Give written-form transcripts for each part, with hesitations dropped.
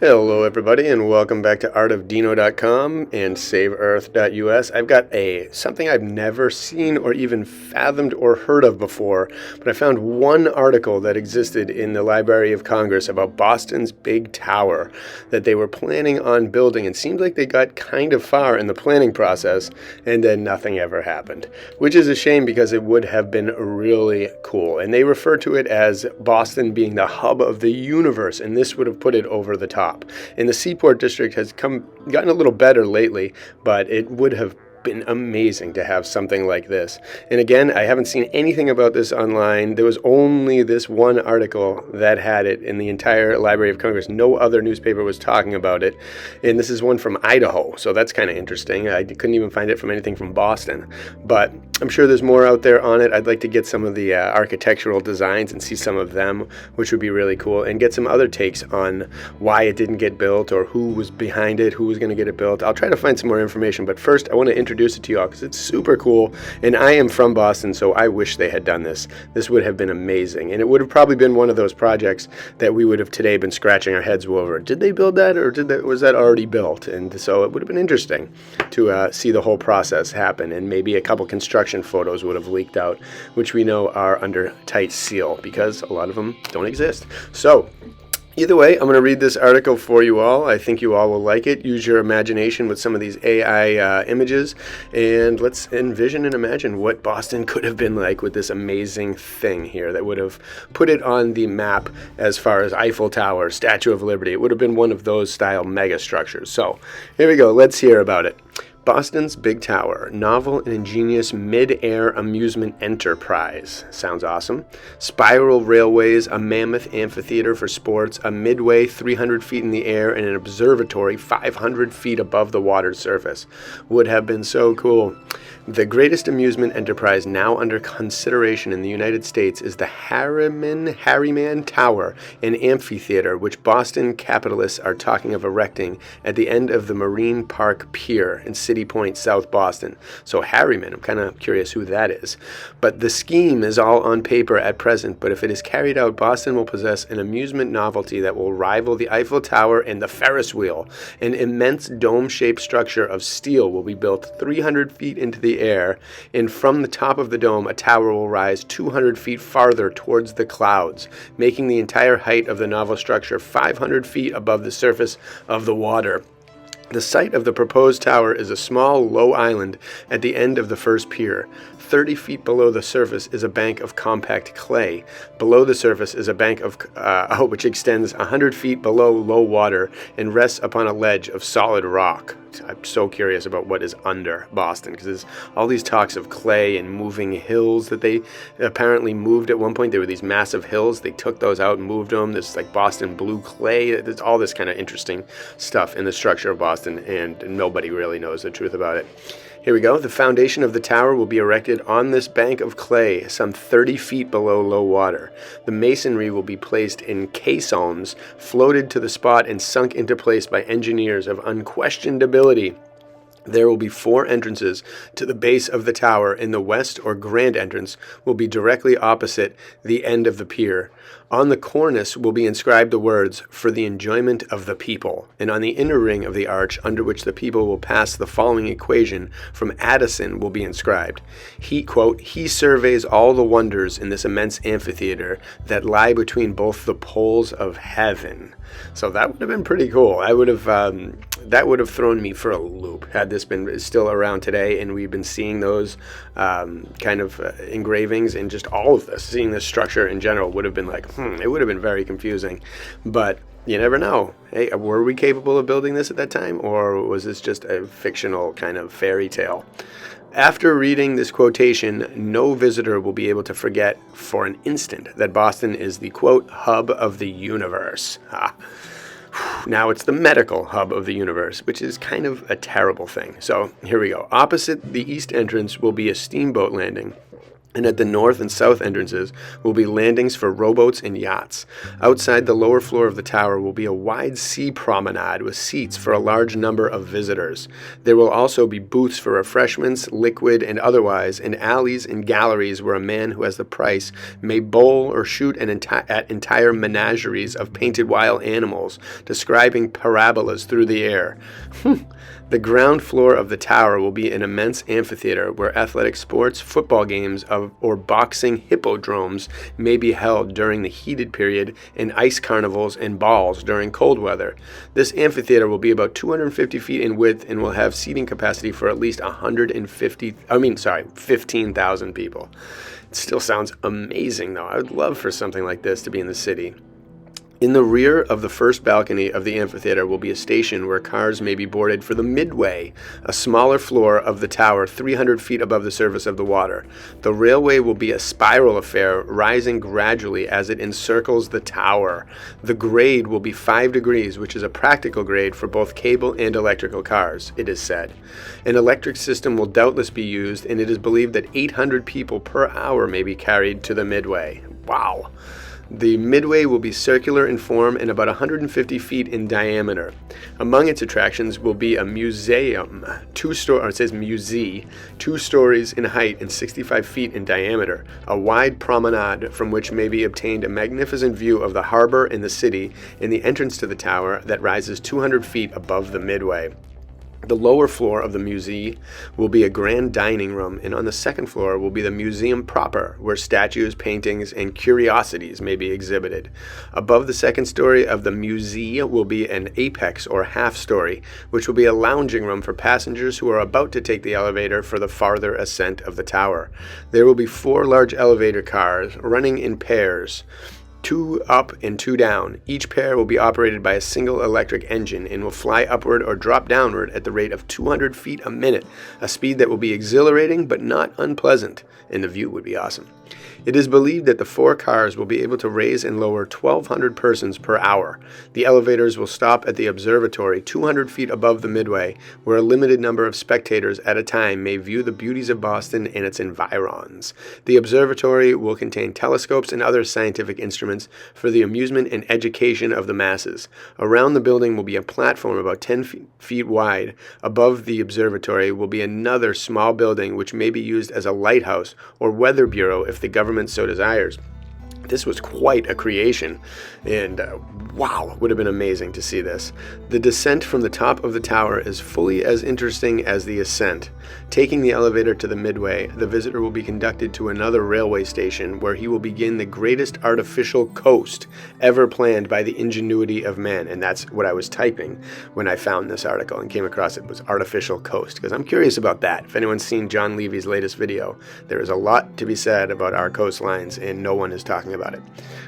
Hello, everybody, and welcome back to artofdino.com and saveearth.us. I've got something I've never seen or even fathomed or heard of before, but I found one article that existed in the Library of Congress about Boston's big tower that they were planning on building, and seemed like they got kind of far in the planning process, and then nothing ever happened, which is a shame because it would have been really cool. And they refer to it as Boston being the hub of the universe, and this would have put it over the top. And the Seaport District has gotten a little better lately, but it would have been amazing to have something like this. And again, I haven't seen anything about this online. There was only this one article that had it in the entire Library of Congress. No other newspaper was talking about it. And this is one from Idaho, so that's kind of interesting. I couldn't even find it from anything from Boston. But I'm sure there's more out there on it. I'd like to get some of the architectural designs and see some of them, which would be really cool, and get some other takes on why it didn't get built or who was behind it, who was going to get it built. I'll try to find some more information, but first I want to introduce it to you all because it's super cool, and I am from Boston, so I wish they had done this. This would have been amazing, and it would have probably been one of those projects that we would have today been scratching our heads over. Did they build that, or was that already built? And so it would have been interesting to see the whole process happen, and maybe a couple construction photos would have leaked out, which we know are under tight seal because a lot of them don't exist. So either way, I'm going to read this article for you all. I think you all will like it. Use your imagination with some of these AI images, and let's envision and imagine what Boston could have been like with this amazing thing here that would have put it on the map as far as Eiffel Tower, Statue of Liberty. It would have been one of those style mega structures. So here we go. Let's hear about it. Boston's Big Tower, novel and ingenious mid-air amusement enterprise. Sounds awesome. Spiral railways, a mammoth amphitheater for sports, a midway 300 feet in the air, and an observatory 500 feet above the water surface. Would have been so cool. The greatest amusement enterprise now under consideration in the United States is the Harriman Tower, an amphitheater which Boston capitalists are talking of erecting at the end of the Marine Park Pier in City Point, South Boston. So Harriman, I'm kind of curious who that is. But the scheme is all on paper at present, but if it is carried out, Boston will possess an amusement novelty that will rival the Eiffel Tower and the Ferris wheel. An immense dome-shaped structure of steel will be built 300 feet into the air, and from the top of the dome, a tower will rise 200 feet farther towards the clouds, making the entire height of the novel structure 500 feet above the surface of the water. The site of the proposed tower is a small, low island at the end of the first pier. 30 feet below the surface is a bank of compact clay. Below the surface is a bank of which extends 100 feet below low water and rests upon a ledge of solid rock. I'm so curious about what is under Boston, because there's all these talks of clay and moving hills that they apparently moved at one point. There were these massive hills. They took those out and moved them. There's like Boston blue clay. There's all this kind of interesting stuff in the structure of Boston, and nobody really knows the truth about it. Here we go. The foundation of the tower will be erected on this bank of clay, some 30 feet below low water. The masonry will be placed in caissons, floated to the spot, and sunk into place by engineers of unquestioned ability. There will be 4 entrances to the base of the tower, and the west or grand entrance will be directly opposite the end of the pier. On the cornice will be inscribed the words, "For the enjoyment of the people," and on the inner ring of the arch under which the people will pass the following equation from Addison will be inscribed. He, quote, "He surveys all the wonders in this immense amphitheater that lie between both the poles of heaven." So that would have been pretty cool. That would have thrown me for a loop had this been still around today and we've been seeing those engravings, and just all of this, seeing this structure in general would have been like, it would have been very confusing. But you never know. Hey, were we capable of building this at that time, or was this just a fictional kind of fairy tale? After reading this quotation, no visitor will be able to forget for an instant that Boston is the, quote, hub of the universe. Now it's the medical hub of the universe, which is kind of a terrible thing. So here we go. Opposite the east entrance will be a steamboat landing, And at the north and south entrances will be landings for rowboats and yachts. Outside the lower floor of the tower will be a wide sea promenade with seats for a large number of visitors. There will also be booths for refreshments, liquid and otherwise, and alleys and galleries where a man who has the price may bowl or shoot at entire menageries of painted wild animals, describing parabolas through the air. The ground floor of the tower will be an immense amphitheater where athletic sports, football games, or boxing hippodromes may be held during the heated period, and ice carnivals and balls during cold weather. This amphitheater will be about 250 feet in width and will have seating capacity for at least 15,000 people. It still sounds amazing, though. I would love for something like this to be in the city. In the rear of the first balcony of the amphitheater will be a station where cars may be boarded for the midway, a smaller floor of the tower 300 feet above the surface of the water. The railway will be a spiral affair, rising gradually as it encircles the tower. The grade will be 5 degrees, which is a practical grade for both cable and electrical cars, it is said. An electric system will doubtless be used, and it is believed that 800 people per hour may be carried to the midway. Wow! The midway will be circular in form and about 150 feet in diameter. Among its attractions will be a museum, two stories in height and 65 feet in diameter, a wide promenade from which may be obtained a magnificent view of the harbor and the city, and the entrance to the tower that rises 200 feet above the midway. The lower floor of the museum will be a grand dining room, and on the second floor will be the museum proper, where statues, paintings, and curiosities may be exhibited. Above the second story of the museum will be an apex or half story, which will be a lounging room for passengers who are about to take the elevator for the farther ascent of the tower. There will be 4 large elevator cars running in pairs, 2 up and 2 down. Each pair will be operated by a single electric engine and will fly upward or drop downward at the rate of 200 feet a minute, a speed that will be exhilarating but not unpleasant, and the view would be awesome. It is believed that the 4 cars will be able to raise and lower 1,200 persons per hour. The elevators will stop at the observatory 200 feet above the midway, where a limited number of spectators at a time may view the beauties of Boston and its environs. The observatory will contain telescopes and other scientific instruments for the amusement and education of the masses. Around the building will be a platform about 10 feet wide. Above the observatory will be another small building which may be used as a lighthouse or weather bureau if the government so desires. This was quite a creation, and wow, it would have been amazing to see this. The descent from the top of the tower is fully as interesting as the ascent. Taking the elevator to the midway, the visitor will be conducted to another railway station where he will begin the greatest artificial coast ever planned by the ingenuity of man. And that's what I was typing when I found this article and came across it, was artificial coast, because I'm curious about that. If anyone's seen John Levy's latest video, there is a lot to be said about our coastlines, and no one is talking about it.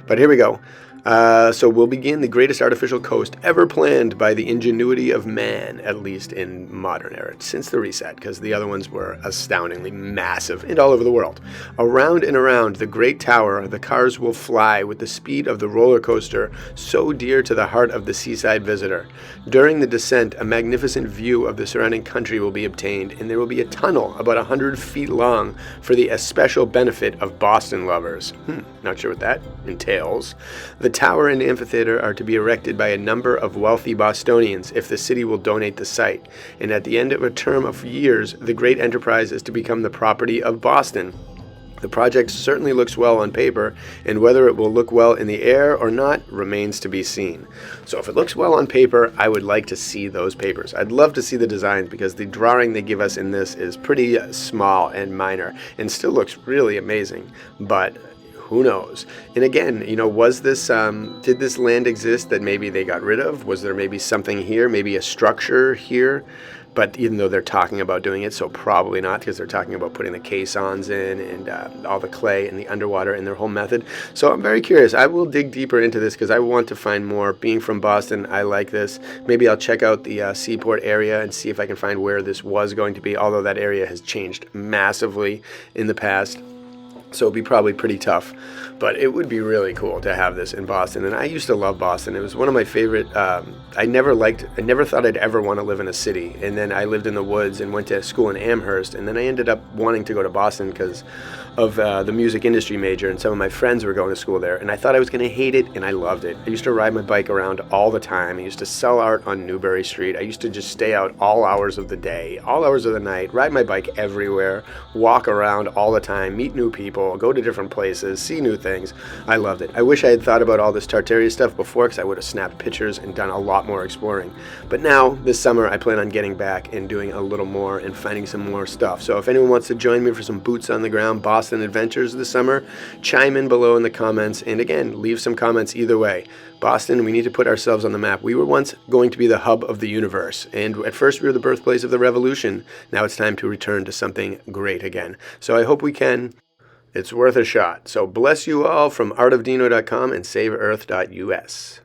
But here we go. So we'll begin the greatest artificial coast ever planned by the ingenuity of man, at least in modern era, since the reset, because the other ones were astoundingly massive and all over the world. Around and around the great tower, the cars will fly with the speed of the roller coaster, so dear to the heart of the seaside visitor. During the descent, a magnificent view of the surrounding country will be obtained, and there will be a tunnel about 100 feet long for the especial benefit of Boston lovers. Not sure what that entails. The tower and amphitheater are to be erected by a number of wealthy Bostonians if the city will donate the site, and at the end of a term of years, the great enterprise is to become the property of Boston. The project certainly looks well on paper, and whether it will look well in the air or not remains to be seen. So if it looks well on paper, I would like to see those papers. I'd love to see the designs, because the drawing they give us in this is pretty small and minor and still looks really amazing, but who knows? And again, was this, did this land exist that maybe they got rid of? Was there maybe something here, maybe a structure here? But even though they're talking about doing it, so probably not, because they're talking about putting the caissons in and all the clay and the underwater and their whole method. So I'm very curious. I will dig deeper into this because I want to find more. Being from Boston, I like this. Maybe I'll check out the Seaport area and see if I can find where this was going to be, although that area has changed massively in the past. So it'd be probably pretty tough, but it would be really cool to have this in Boston. And I used to love Boston. It was one of my favorite. I never thought I'd ever want to live in a city. And then I lived in the woods and went to school in Amherst. And then I ended up wanting to go to Boston because of the music industry major. And some of my friends were going to school there. And I thought I was going to hate it, and I loved it. I used to ride my bike around all the time. I used to sell art on Newbury Street. I used to just stay out all hours of the day, all hours of the night, ride my bike everywhere, walk around all the time, meet new people, go to different places, see new things. I loved it. I wish I had thought about all this Tartaria stuff before, because I would have snapped pictures and done a lot more exploring. But now, this summer, I plan on getting back and doing a little more and finding some more stuff. So if anyone wants to join me for some boots on the ground Boston adventures this summer, chime in below in the comments. And again, leave some comments either way. Boston, we need to put ourselves on the map. We were once going to be the hub of the universe. And at first, we were the birthplace of the revolution. Now it's time to return to something great again. So I hope we can. It's worth a shot. So bless you all from artofdino.com and saveearth.us.